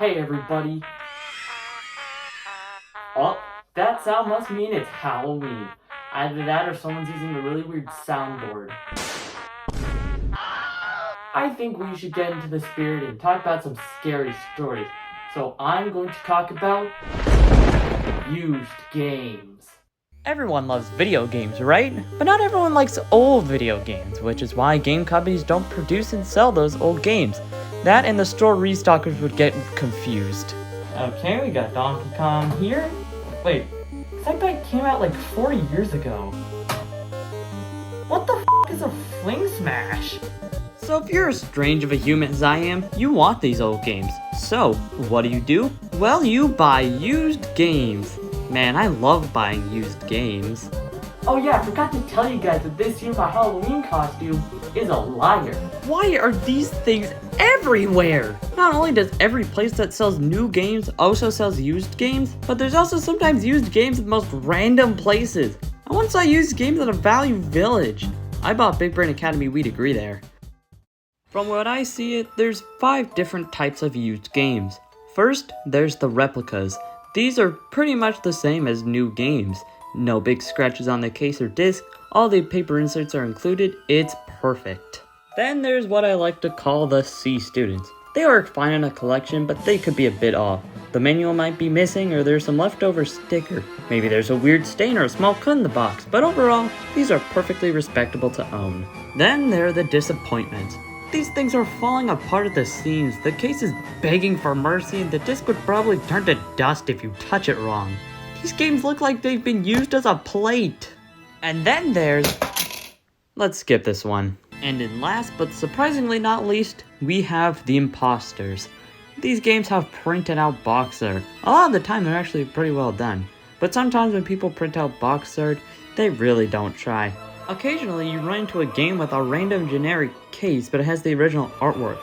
Hey everybody. Oh, that sound must mean it's Halloween. Either that or someone's using a really weird soundboard. I think we should get into the spirit and talk about some scary stories. So I'm going to talk about used games. Everyone loves video games, right? But not everyone likes old video games, which is why game companies don't produce and sell those old games. That and the store restockers would get confused. Okay, we got Donkey Kong here. Wait, that guy came out like 40 years ago. What the f*** is a Fling Smash? So if you're as strange of a human as I am, you want these old games. So, what do? Well, you buy used games. Man, I love buying used games. Oh yeah, I forgot to tell you guys that this year my Halloween costume is a liar. Why are these things everywhere? Not only does every place that sells new games also sells used games, but there's also sometimes used games at the most random places. I once saw used games at a Value Village. I bought Big Brain Academy Wii degree there. From what I see there's 5 different types of used games. First, there's the replicas. These are pretty much the same as new games. No big scratches on the case or disc, all the paper inserts are included, it's perfect. Then there's what I like to call the C students. They work fine in a collection, but they could be a bit off. The manual might be missing or there's some leftover sticker. Maybe there's a weird stain or a small cut in the box, but overall, these are perfectly respectable to own. Then there are the disappointments. These things are falling apart at the seams, the case is begging for mercy, and the disc would probably turn to dust if you touch it wrong. These games look like they've been used as a plate. And then there's... Let's skip this one. And in last, but surprisingly not least, we have the imposters. These games have printed out box art. A lot of the time they're actually pretty well done. But sometimes when people print out box art, they really don't try. Occasionally you run into a game with a random generic case, but it has the original artwork.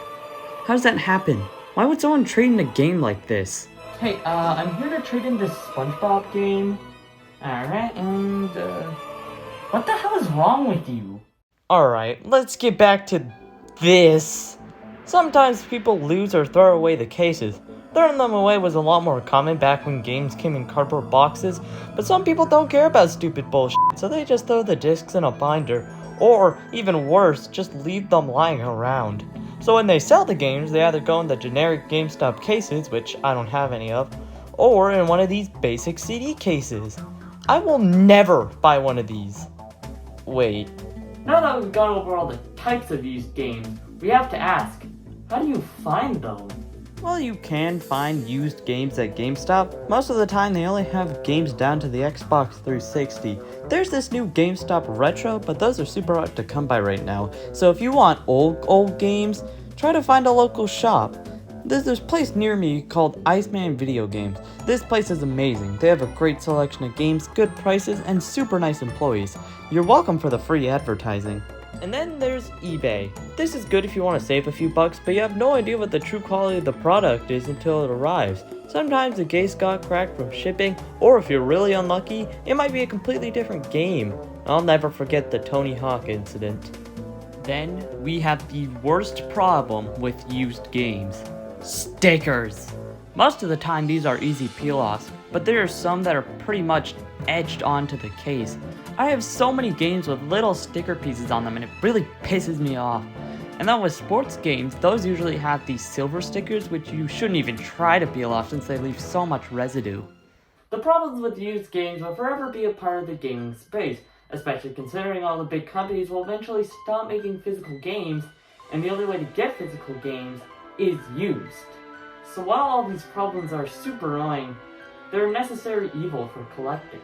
How does that happen? Why would someone trade in a game like this? Hey, I'm here to trade in this SpongeBob game. Alright, and, what the hell is wrong with you? Alright, let's get back to this. Sometimes people lose or throw away the cases. Throwing them away was a lot more common back when games came in cardboard boxes, but some people don't care about stupid bullshit, so they just throw the discs in a binder, or, even worse, just leave them lying around. So when they sell the games, they either go in the generic GameStop cases, which I don't have any of, or in one of these basic CD cases. I will never buy one of these. Wait. Now that we've gone over all the types of used games, we have to ask, how do you find them? Well, you can find used games at GameStop. Most of the time they only have games down to the Xbox 360. There's this new GameStop Retro, but those are super hard to come by right now. So if you want old games, try to find a local shop. There's this place near me called Iceman Video Games. This place is amazing. They have a great selection of games, good prices, and super nice employees. You're welcome for the free advertising. And then there's eBay. This is good if you want to save a few bucks, but you have no idea what the true quality of the product is until it arrives. Sometimes the case got cracked from shipping, or if you're really unlucky, it might be a completely different game. I'll never forget the Tony Hawk incident. Then we have the worst problem with used games. Stickers. Most of the time these are easy peel-offs, but there are some that are pretty much etched onto the case. I have so many games with little sticker pieces on them and it really pisses me off. And then with sports games, those usually have these silver stickers which you shouldn't even try to peel off since they leave so much residue. The problems with used games will forever be a part of the gaming space, especially considering all the big companies will eventually stop making physical games, and the only way to get physical games is used. So while all these problems are super annoying, they're a necessary evil for collecting.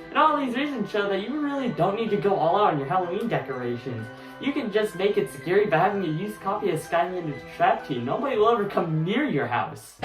And all these reasons show that you really don't need to go all out on your Halloween decorations. You can just make it scary by having a used copy of Skylanders Trap Team. Nobody will ever come near your house.